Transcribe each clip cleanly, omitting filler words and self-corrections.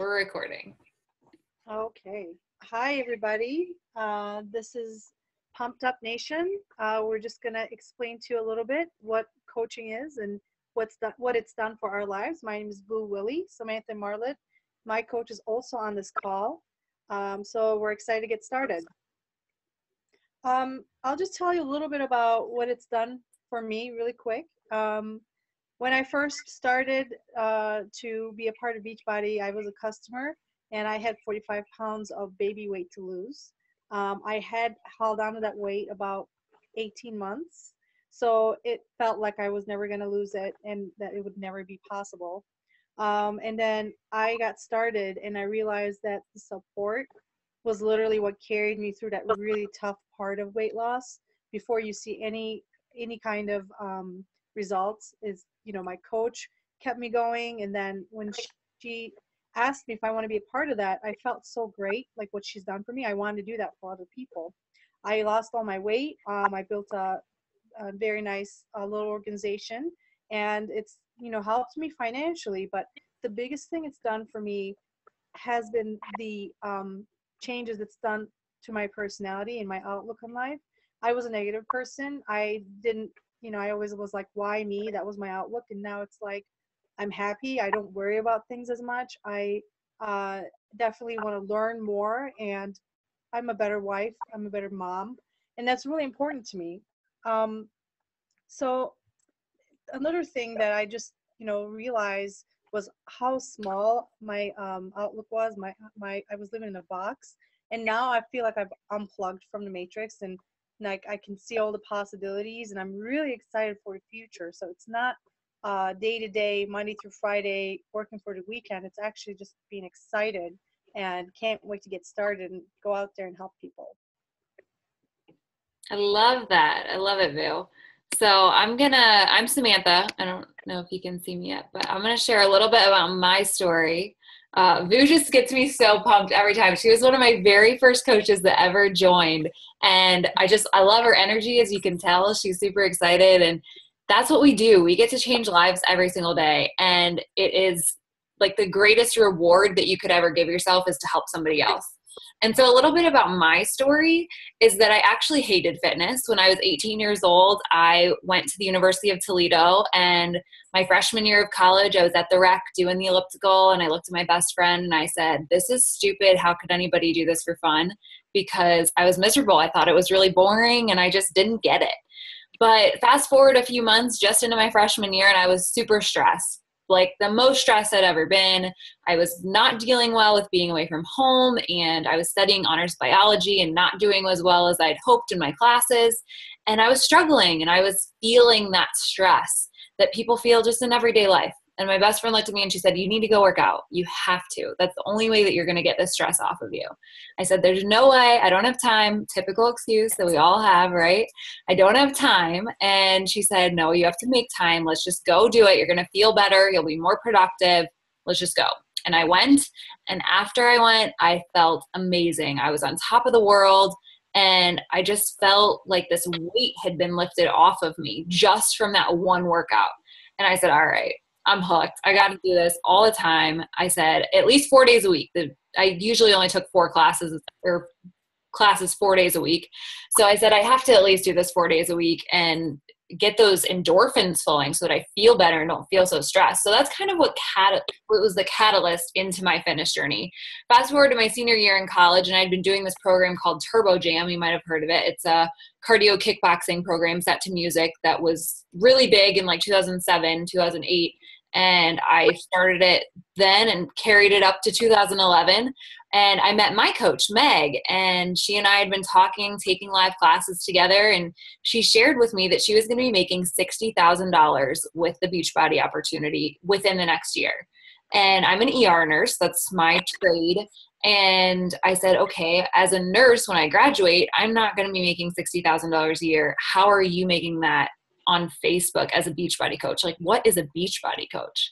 We're recording. Okay. Hi, everybody. This is Pumped Up Nation. We're just going to explain to you a little bit what coaching is and what it's done for our lives. My name is Willey Samantha MarLett. My coach is also on this call. So we're excited to get started. I'll just tell you a little bit about what it's done for me really quick. When I first started to be a part of Beachbody, I was a customer and I had 45 pounds of baby weight to lose. I had held on to that weight about 18 months. So it felt like I was never going to lose it and that it would never be possible. And then I got started and I realized that the support was literally what carried me through that really tough part of weight loss. Before you see any kind of results, is, you know, my coach kept me going. And then when she asked me if I want to be a part of that, I felt so great, like what she's done for me. I wanted to do that for other people. I lost all my weight. I built a very nice little organization, and it's, you know, helped me financially. But the biggest thing it's done for me has been the changes it's done to my personality and my outlook on life. I was a negative person. I didn't, you know, I always was like, why me? That was my outlook. And now it's like, I'm happy. I don't worry about things as much. I definitely want to learn more, and I'm a better wife. I'm a better mom. And that's really important to me. So another thing that I just, you know, realized was how small my outlook was. I was living in a box, and now I feel like I've unplugged from the matrix, and like I can see all the possibilities, and I'm really excited for the future. So it's not day to day, Monday through Friday, working for the weekend. It's actually just being excited and can't wait to get started and go out there and help people. I love that. I love it, Vu. So I'm Samantha. I don't know if you can see me yet, but I'm going to share a little bit about my story. Vu just gets me so pumped every time. She was one of my very first coaches that ever joined. And I love her energy. As you can tell, she's super excited. And that's what we do. We get to change lives every single day. And it is like the greatest reward that you could ever give yourself is to help somebody else. And so a little bit about my story is that I actually hated fitness. When I was 18 years old, I went to the University of Toledo, and my freshman year of college, I was at the rec doing the elliptical, and I looked at my best friend and I said, this is stupid. How could anybody do this for fun? Because I was miserable. I thought it was really boring and I just didn't get it. But fast forward a few months just into my freshman year, and I was super stressed. Like the most stressed I'd ever been. I was not dealing well with being away from home, and I was studying honors biology and not doing as well as I'd hoped in my classes. And I was struggling, and I was feeling that stress that people feel just in everyday life. And my best friend looked at me and she said, you need to go work out. You have to. That's the only way that you're going to get this stress off of you. I said, there's no way. I don't have time. Typical excuse that we all have, right? I don't have time. And she said, no, you have to make time. Let's just go do it. You're going to feel better. You'll be more productive. Let's just go. And I went. And after I went, I felt amazing. I was on top of the world. And I just felt like this weight had been lifted off of me just from that one workout. And I said, all right, I'm hooked. I got to do this all the time. I said, at least 4 days a week. I usually only took 4 classes 4 days a week. So I said, I have to at least do this 4 days a week and get those endorphins flowing so that I feel better and don't feel so stressed. So that's kind of what was the catalyst into my fitness journey. Fast forward to my senior year in college, and I'd been doing this program called Turbo Jam. You might have heard of it. It's a cardio kickboxing program set to music that was really big in like 2007, 2008. And I started it then and carried it up to 2011. And I met my coach, Meg, and she and I had been talking, taking live classes together. And she shared with me that she was going to be making $60,000 with the Beachbody opportunity within the next year. And I'm an ER nurse. That's my trade. And I said, okay, as a nurse, when I graduate, I'm not going to be making $60,000 a year. How are you making that on Facebook as a Beachbody coach? Like, what is a Beachbody coach?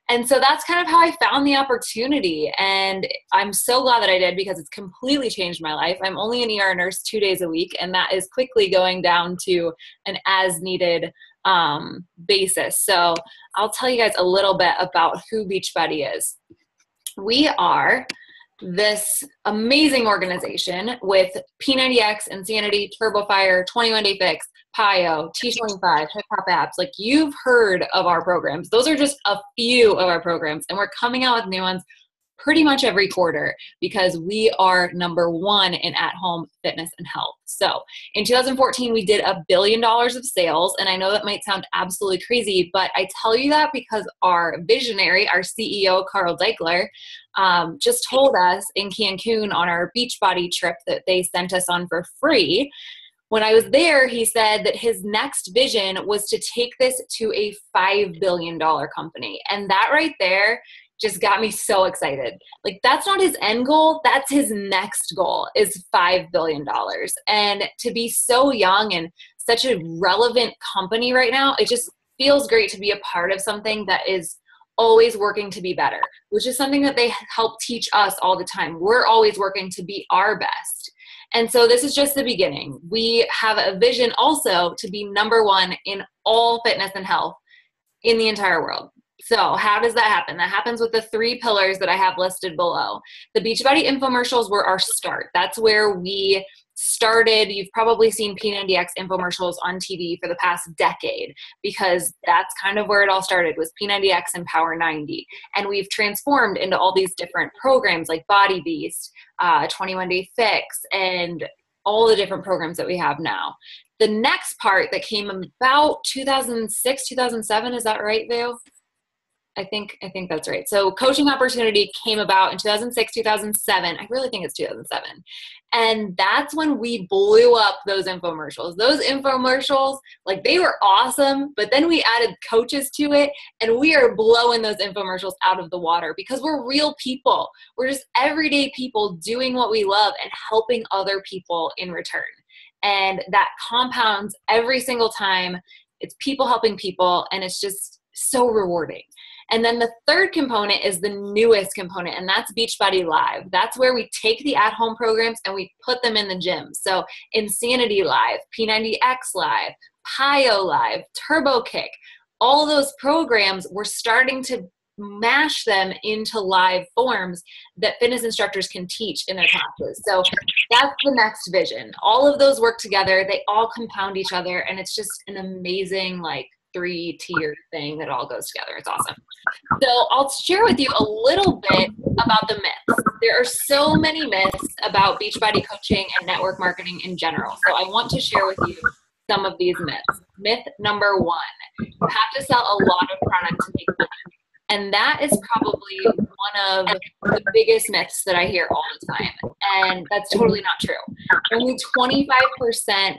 And so that's kind of how I found the opportunity. And I'm so glad that I did, because it's completely changed my life. I'm only an ER nurse 2 days a week, and that is quickly going down to an as needed basis. So I'll tell you guys a little bit about who Beachbody is. We are this amazing organization with P90X, Insanity, TurboFire, 21 Day Fix, PIO, T25, Hip Hop Apps. Like, you've heard of our programs. Those are just a few of our programs, and we're coming out with new ones pretty much every quarter because we are number one in at-home fitness and health. So in 2014, we did $1 billion of sales. And I know that might sound absolutely crazy, but I tell you that because our visionary, our CEO, Carl Deichler, just told us in Cancun on our Beachbody trip that they sent us on for free. When I was there, he said that his next vision was to take this to a $5 billion company. And that right there just got me so excited. Like, that's not his end goal. That's his next goal, is $5 billion. And to be so young and such a relevant company right now, it just feels great to be a part of something that is always working to be better, which is something that they help teach us all the time. We're always working to be our best. And so this is just the beginning. We have a vision also to be number one in all fitness and health in the entire world. So how does that happen? That happens with the 3 pillars that I have listed below. The Beachbody infomercials were our start. That's where we started. You've probably seen P90X infomercials on TV for the past decade because that's kind of where it all started, was P90X and Power 90. And we've transformed into all these different programs like Body Beast, 21 Day Fix, and all the different programs that we have now. The next part that came about 2006, 2007, is that right, Vale? I think that's right. So Coaching Opportunity came about in 2006, 2007. I really think it's 2007. And that's when we blew up those infomercials. Those infomercials, like, they were awesome, but then we added coaches to it, and we are blowing those infomercials out of the water because we're real people. We're just everyday people doing what we love and helping other people in return. And that compounds every single time. It's people helping people, and it's just so rewarding. And then the third component is the newest component, and that's Beachbody Live. That's where we take the at-home programs and we put them in the gym. So Insanity Live, P90X Live, PIO Live, Turbo Kick, all those programs, we're starting to mash them into live forms that fitness instructors can teach in their classes. So that's the next vision. All of those work together. They all compound each other, and it's just an amazing, like, 3-tier thing that all goes together. It's awesome. So I'll share with you a little bit about the myths. There are so many myths about Beachbody coaching and network marketing in general. So I want to share with you some of these myths. Myth number 1, you have to sell a lot of product to make money. And that is probably one of the biggest myths that I hear all the time. And that's totally not true. Only 25%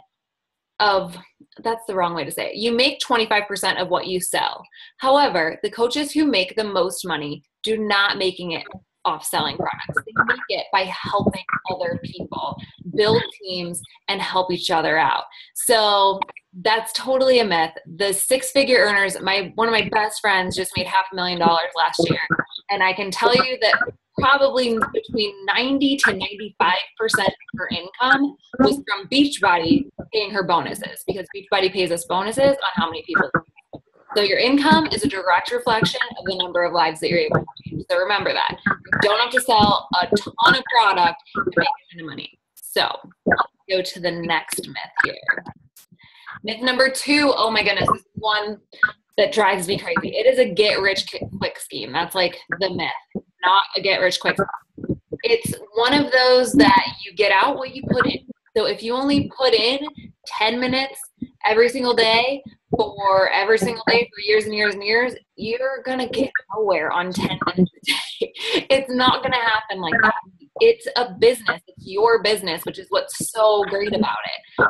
of, that's the wrong way to say it. You make 25% of what you sell. However, the coaches who make the most money do not making it off selling products. They make it by helping other people build teams and help each other out. So that's totally a myth. The 6-figure earners, one of my best friends just made $500,000 last year. And I can tell you that probably between 90 to 95% of her income was from Beachbody paying her bonuses, because Beachbody pays us bonuses on how many people. So your income is a direct reflection of the number of lives that you're able to change. So remember that. You don't have to sell a ton of product to make a ton of money. So let's go to the next myth here. Myth number 2, oh my goodness, this is one that drives me crazy. It is a get-rich-quick scheme. That's like the myth, not a get-rich-quick scheme. It's one of those that you get out what you put in. So if you only put in 10 minutes every single day for years and years and years, you're going to get nowhere on 10 minutes a day. It's not going to happen like that. It's a business. It's your business, which is what's so great about it.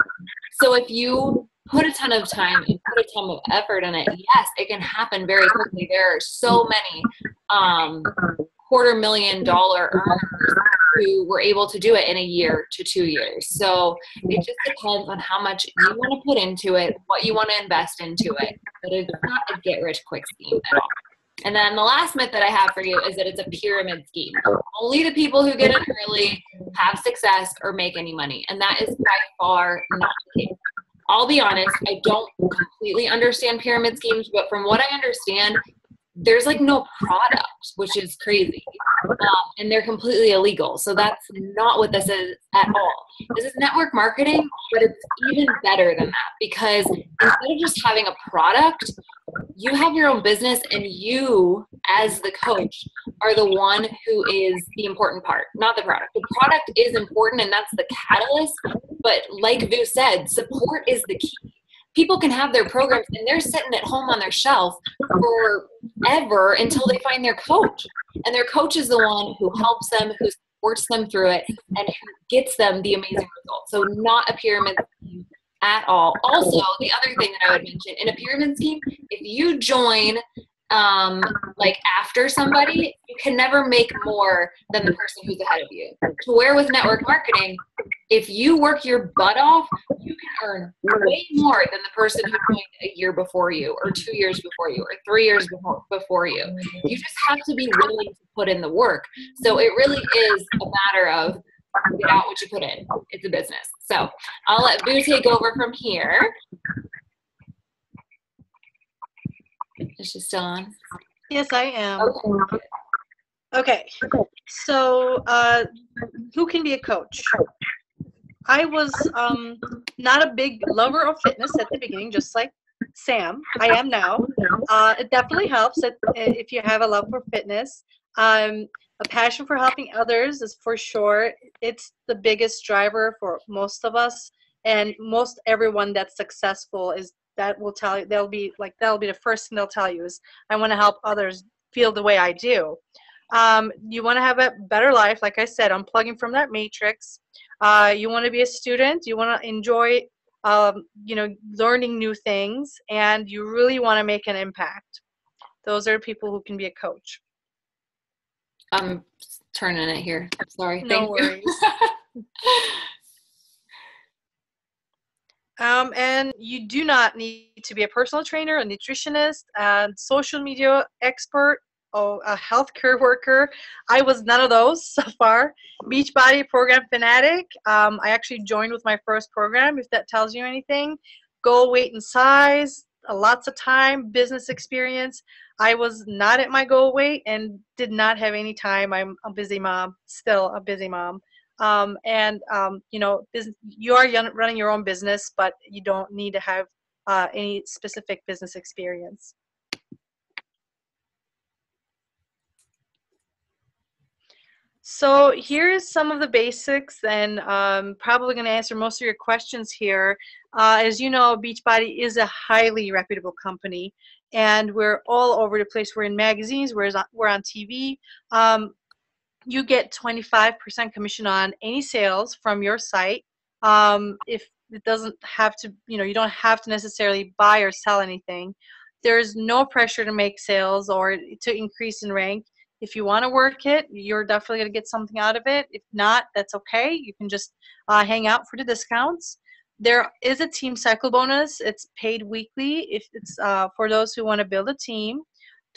So if you put a ton of time and put a ton of effort in it, yes, it can happen very quickly. There are so many $250,000 earners who were able to do it in a year to 2 years. So it just depends on how much you want to put into it, what you want to invest into it. But it's not a get-rich-quick scheme at all. And then the last myth that I have for you is that it's a pyramid scheme. Only the people who get it early have success or make any money. And that is by far not the case. I'll be honest, I don't completely understand pyramid schemes, but from what I understand, there's like no product, which is crazy. and they're completely illegal. So that's not what this is at all. This is network marketing, but it's even better than that, because instead of just having a product, you have your own business, and you, as the coach, are the one who is the important part, not the product. The product is important, and that's the catalyst. But like Vu said, support is the key. People can have their programs and they're sitting at home on their shelf forever until they find their coach. And their coach is the one who helps them, who supports them through it, and who gets them the amazing results. So not a pyramid scheme at all. Also, the other thing that I would mention, in a pyramid scheme, if you join like after somebody, you can never make more than the person who's ahead of you. To where with network marketing, if you work your butt off, you can earn way more than the person who joined a year before you, or 2 years before you, or 3 years before you. You just have to be willing to put in the work. So it really is a matter of get out what you put in. It's a business. So I'll let Boo take over from here. Is she still on? Yes, I am. Okay. Okay. So who can be a coach? I was not a big lover of fitness at the beginning, just like Sam. I am now. It definitely helps if you have a love for fitness. A passion for helping others is for sure. It's the biggest driver for most of us, and most everyone that's successful is that will tell you, that'll be the first thing they'll tell you is, I want to help others feel the way I do. You want to have a better life. Like I said, unplugging from that matrix. You want to be a student. You want to enjoy, learning new things, and you really want to make an impact. Those are people who can be a coach. I'm turning it here. Sorry. No worries. And you do not need to be a personal trainer, a nutritionist, a social media expert, or a healthcare worker. I was none of those so far. Beachbody program fanatic. I actually joined with my first program, if that tells you anything. Goal, weight, and size. Lots of time, business experience. I was not at my goal weight and did not have any time. I'm a busy mom, still a busy mom. You are running your own business, but you don't need to have any specific business experience. So here's some of the basics, and probably going to answer most of your questions here. As you know, Beachbody is a highly reputable company, and we're all over the place. We're in magazines, we're on TV. You get 25% commission on any sales from your site. If it doesn't have to, you don't have to necessarily buy or sell anything. There's no pressure to make sales or to increase in rank. If you want to work it, you're definitely going to get something out of it. If not, that's okay. You can just hang out for the discounts. There is a team cycle bonus. It's paid weekly. If it's for those who want to build a team,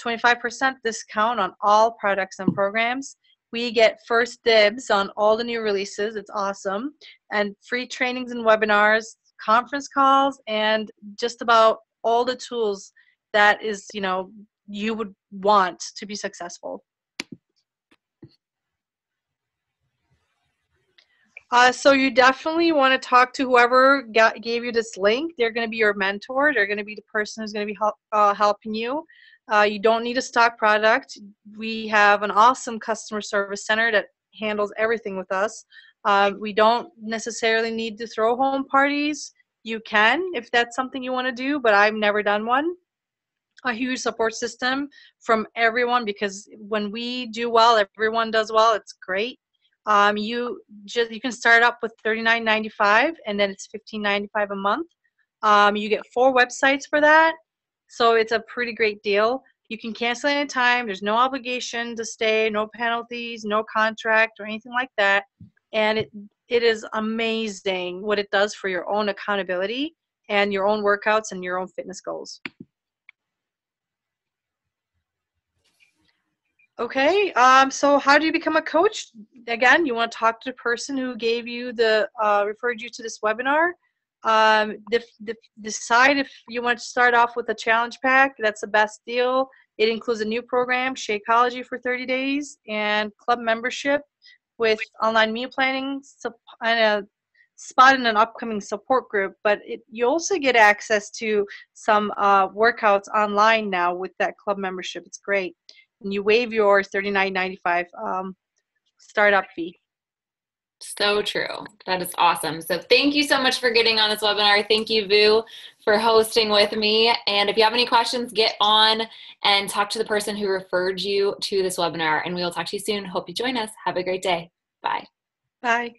25% discount on all products and programs. We get first dibs on all the new releases. It's awesome. And free trainings and webinars, conference calls, and just about all the tools that is, you would want to be successful. So you definitely want to talk to whoever gave you this link. They're going to be your mentor. They're going to be the person who's going to be helping you. You don't need a stock product. We have an awesome customer service center that handles everything with us. We don't necessarily need to throw home parties. You can if that's something you want to do, but I've never done one. A huge support system from everyone, because when we do well, everyone does well. It's great. You can start up with $39.95, and then it's $15.95 a month. You get 4 websites for that. So it's a pretty great deal. You can cancel anytime. There's no obligation to stay, no penalties, no contract or anything like that. And it is amazing what it does for your own accountability and your own workouts and your own fitness goals. Okay, so how do you become a coach? Again, you want to talk to the person who gave you referred you to this webinar. Decide if you want to start off with a challenge pack. That's the best deal. It includes a new program, Shakeology for 30 days, and club membership with online meal planning and a spot in an upcoming support group. But you also get access to some workouts online now with that club membership. It's great. And you waive your $39.95 startup fee. So true. That is awesome. So thank you so much for getting on this webinar. Thank you, Vu, for hosting with me. And if you have any questions, get on and talk to the person who referred you to this webinar. And we will talk to you soon. Hope you join us. Have a great day. Bye. Bye.